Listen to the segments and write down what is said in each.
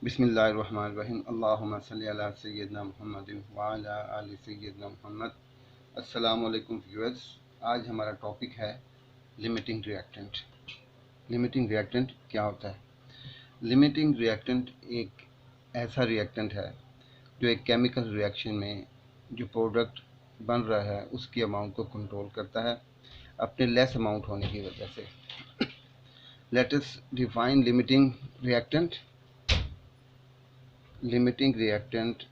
बिस्मिल्लाहिर्रहमानिर्रहीम। अल्लाहुम्मा सल्लि अला सय्यिदना मुहम्मद व अला आलि सय्यिदना मुहम्मद। अस्सलामु अलैकुम व्यूअर्स। आज हमारा टॉपिक है लिमिटिंग रिएक्टेंट। लिमिटिंग रिएक्टेंट क्या होता है? लिमिटिंग रिएक्टेंट एक ऐसा रिएक्टेंट है जो एक केमिकल रिएक्शन में जो प्रोडक्ट बन रहा है उसकी अमाउंट को कंट्रोल करता है अपने लेस अमाउंट होने की वजह से। Let us define limiting reactant. Limiting reactant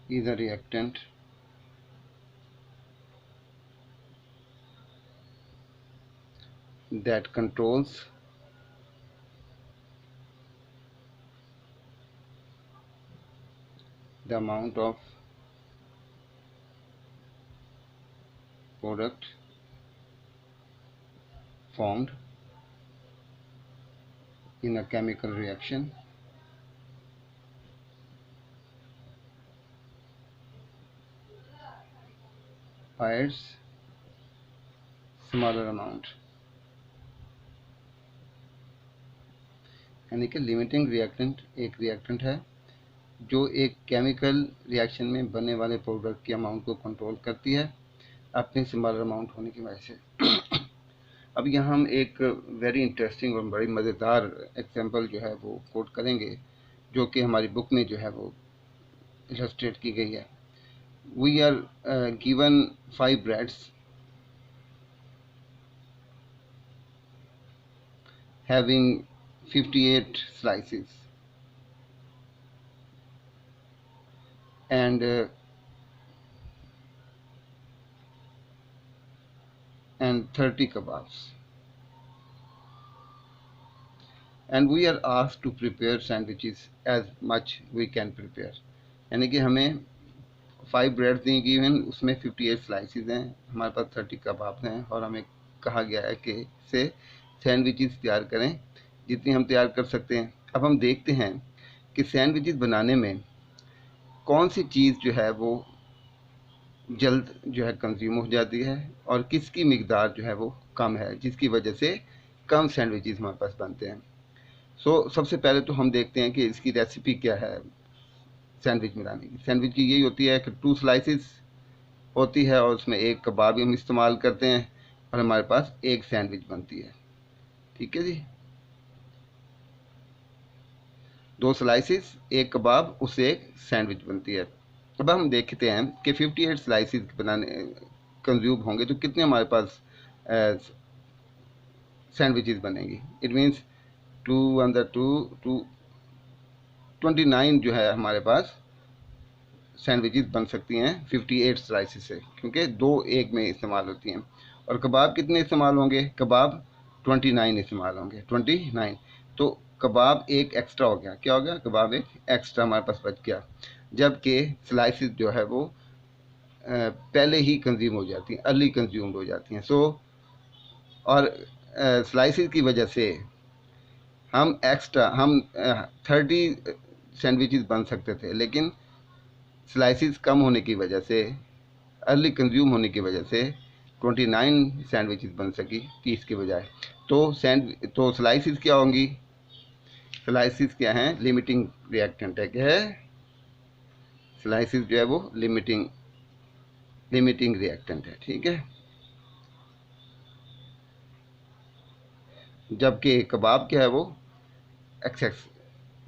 is a reactant that controls the amount of product formed in a chemical reaction by its smaller amount। यानी कि लिमिटिंग रिएक्टेंट एक रिएक्टेंट है जो एक केमिकल रिएक्शन में बनने वाले प्रोडक्ट की अमाउंट को कंट्रोल करती है अपने स्मॉलर अमाउंट होने की वजह से। अब यहाँ हम एक वेरी इंटरेस्टिंग और बड़ी मज़ेदार एग्जांपल जो है वो कोट करेंगे जो कि हमारी बुक में जो है वो इलस्ट्रेट की गई है। We are given 5 breads having 58 slices and 30 kebabs, and we are asked to prepare sandwiches as much we can prepare। यानी कि हमें 5 ब्रेड दी गई हैं, उसमें 58 स्लाइसेस हैं, हमारे पास 30 कबाब हैं और हमें कहा गया है कि से सैंडविचेस तैयार करें जितनी हम तैयार कर सकते हैं। अब हम देखते हैं कि सैंडविचेस बनाने में कौन सी चीज़ जो है वो जल्द जो है कंज्यूम हो जाती है और किसकी मिकदार जो है वो कम है जिसकी वजह से कम सैंडविचेस हमारे पास बनते हैं। सबसे पहले तो हम देखते हैं कि इसकी रेसिपी क्या है सैंडविच बनाने की। सैंडविच की यही होती है कि 2 स्लाइसेस होती है और उसमें एक कबाब हम इस्तेमाल करते हैं और हमारे पास एक सैंडविच बनती है। ठीक है जी, 2 स्लाइसेस, एक कबाब, उससे एक सैंडविच बनती है। अब हम देखते हैं कि 58 स्लाइसेस बनाने कंज्यूम होंगे तो कितने हमारे पास सैंडविचेस बनेंगी। इट मीन्स 2 अंदर 2 29 जो है हमारे पास सैंडविचेस बन सकती हैं 58 स्लाइसेस से, क्योंकि 2 एक में इस्तेमाल होती हैं। और कबाब कितने इस्तेमाल होंगे? कबाब 29 इस्तेमाल होंगे, 29। तो कबाब एक एक्स्ट्रा हो गया। क्या हो गया? कबाब एक एक्स्ट्रा हमारे पास बच गया, जबकि स्लाइसेस जो है वो पहले ही कंज्यूम हो जाती हैं, अर्ली कंज्यूम्ड हो जाती हैं। और स्लाइसेस की वजह से हम 30 सैंडविचेस बन सकते थे, लेकिन स्लाइसेस कम होने की वजह से, अर्ली कंज्यूम होने की वजह से 29 सैंडविचेस बन सकी 30 के बजाय। तो स्लाइसेस क्या होंगी? स्लाइसेस क्या हैं? लिमिटिंग रिएक्टेंट है। क्या है? स्लाइसेस जो है वो लिमिटिंग रिएक्टेंट है। ठीक है, जबकि कबाब क्या है? वो एक्सेस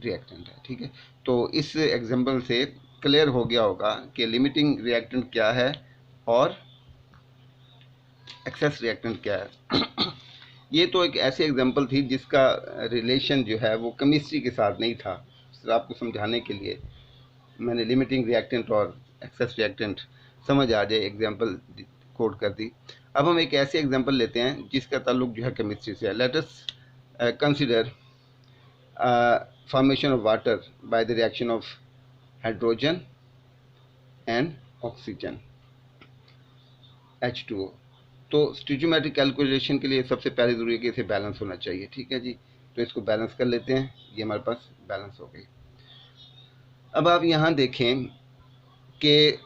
रिएक्टेंट है। ठीक है, तो इस एग्जांपल से क्लियर हो गया होगा कि लिमिटिंग रिएक्टेंट क्या है और एक्सेस रिएक्टेंट क्या है। ये तो एक ऐसी एग्जांपल थी जिसका रिलेशन जो है वो केमिस्ट्री के साथ नहीं था। सिर्फ आपको समझाने के लिए मैंने लिमिटिंग रिएक्टेंट और एक्सेस रिएक्टेंट समझ आ जाए एग्जांपल कोड कर दी। अब हम एक ऐसे एग्जांपल लेते हैं जिसका ताल्लुक जो है केमिस्ट्री से है। Let us consider formation of water by the reaction of hydrogen and oxygen H2O। तो स्टिचोमेट्रिक कैलकुलेशन के लिए सबसे पहले ज़रूरी है कि इसे बैलेंस होना चाहिए। ठीक है जी, तो इसको बैलेंस कर लेते हैं। ये हमारे पास बैलेंस हो गई। अब आप यहाँ देखें कि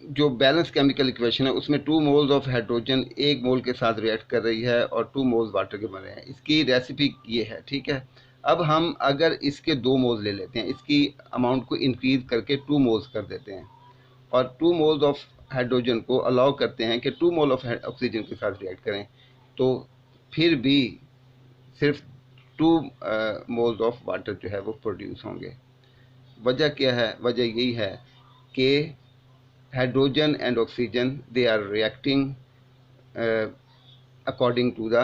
जो बैलेंस केमिकल इक्वेशन है उसमें 2 मोल्स ऑफ हाइड्रोजन 1 मोल के साथ रिएक्ट कर रही है और 2 मोल्स वाटर के बन रहे हैं। इसकी रेसिपी ये है, ठीक है। अब हम अगर इसके 2 मोल्स ले लेते हैं, इसकी अमाउंट को इंक्रीज करके 2 मोल्स कर देते हैं और 2 मोल्स ऑफ हाइड्रोजन को अलाउ करते हैं कि 2 मोल ऑफ ऑक्सीजन के साथ रिएक्ट करें, तो फिर भी सिर्फ 2 मोल्स ऑफ वाटर जो है वो प्रोड्यूस होंगे। वजह क्या है? वजह यही है कि hydrogen and oxygen they are reacting according to the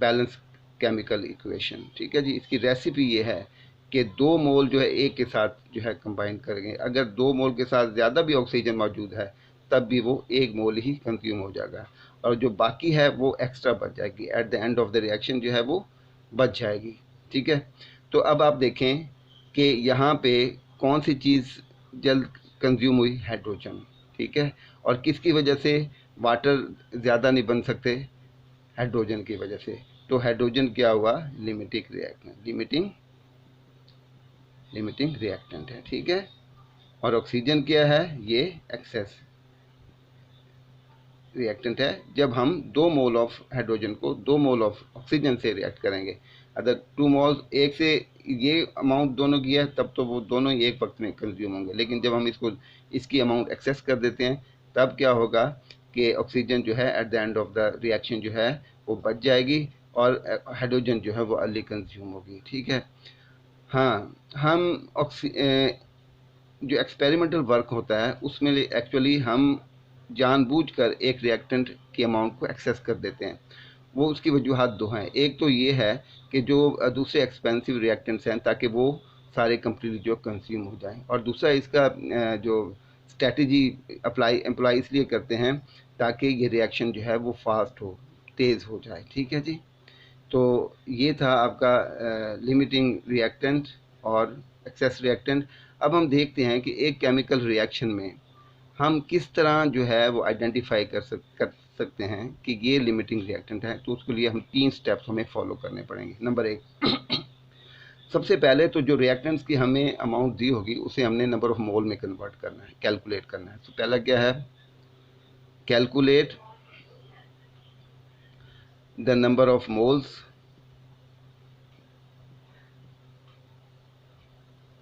balance chemical equation, ठीक है जी। इसकी रेसिपी ये है कि 2 मोल जो है एक के साथ जो है कंबाइन करेंगे। अगर 2 मोल के साथ ज़्यादा भी ऑक्सीजन मौजूद है तब भी वो 1 मोल ही कंज्यूम हो जाएगा और जो बाकी है वो एक्स्ट्रा बच जाएगी। At the end of the reaction जो है वो बच जाएगी, ठीक है। तो अब आप देखें कि यहाँ पे कौन सी चीज़ जल्द कंज्यूम हुई? हाइड्रोजन, ठीक है। और किसकी वजह से वाटर ज़्यादा नहीं बन सकते? हाइड्रोजन की वजह से। तो हाइड्रोजन क्या हुआ? लिमिटिंग रिएक्टेंट, लिमिटिंग रिएक्टेंट है, ठीक है। और ऑक्सीजन क्या है? ये एक्सेस रिएक्टेंट है। जब हम 2 मोल ऑफ हाइड्रोजन को 2 मोल ऑफ ऑक्सीजन से रिएक्ट करेंगे, अगर 2 मोल एक से ये अमाउंट दोनों की है तब तो वो दोनों ही एक वक्त में कंज्यूम होंगे, लेकिन जब हम इसकी अमाउंट एक्सेस कर देते हैं तब क्या होगा कि ऑक्सीजन जो है at the end of the reaction जो है वो बच जाएगी और हाइड्रोजन जो है वो अर्ली कंज्यूम होगी, ठीक है। हाँ, हम जो एक्सपेरिमेंटल वर्क होता है उसमें एक्चुअली हम जानबूझकर एक रिएक्टेंट की अमाउंट को एक्सेस कर देते हैं। वो उसकी वजूहत दो हैं। एक तो ये है कि जो दूसरे एक्सपेंसिव रिएक्टेंट्स हैं ताकि वो सारे कंप्लीटली जो कंज्यूम हो जाएं, और दूसरा इसका जो स्ट्रेटजी एम्प्लॉय इसलिए करते हैं ताकि ये रिएक्शन जो है वो फास्ट हो, तेज़ हो जाए, ठीक है जी। तो ये था आपका लिमिटिंग रिएक्टेंट और एक्सेस रिएक्टेंट। अब हम देखते हैं कि एक केमिकल रिएक्शन में हम किस तरह जो है वो आइडेंटिफाई कर सकते हैं कि ये लिमिटिंग रिएक्टेंट है। तो उसके लिए हम 3 स्टेप्स हमें फॉलो करने पड़ेंगे। नंबर 1, सबसे पहले तो जो रिएक्टेंट्स की हमें अमाउंट दी होगी उसे हमने नंबर ऑफ मोल में कन्वर्ट करना है, कैलकुलेट करना है। तो पहला क्या है? Calculate the number of moles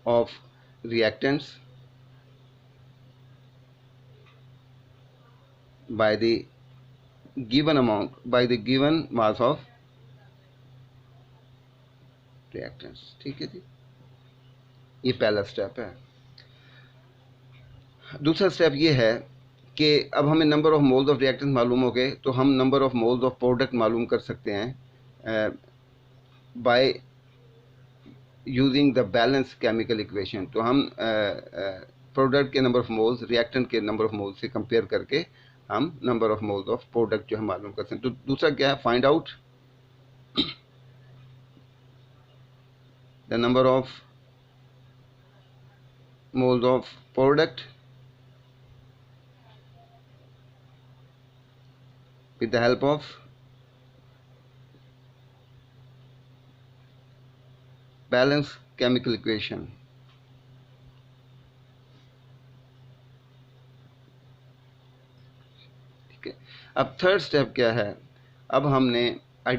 of reactants by the given mass of reactants, ठीक है जी। ये पहला स्टेप है। दूसरा स्टेप ये है कि अब हमें number of moles of reactants मालूम हो गए तो हम number of moles of product मालूम कर सकते हैं by using the balance chemical equation. तो हम प्रोडक्ट के नंबर ऑफ मोल्स रिएक्टेंट के नंबर ऑफ मोल्स से कंपेयर करके हम number of moles of product जो है मालूम कर सकते हैं। तो दूसरा क्या है? Find out the number of moles of product with the help of balance chemical equation. ठीक है। अब थर्ड स्टेप क्या है? अब हमने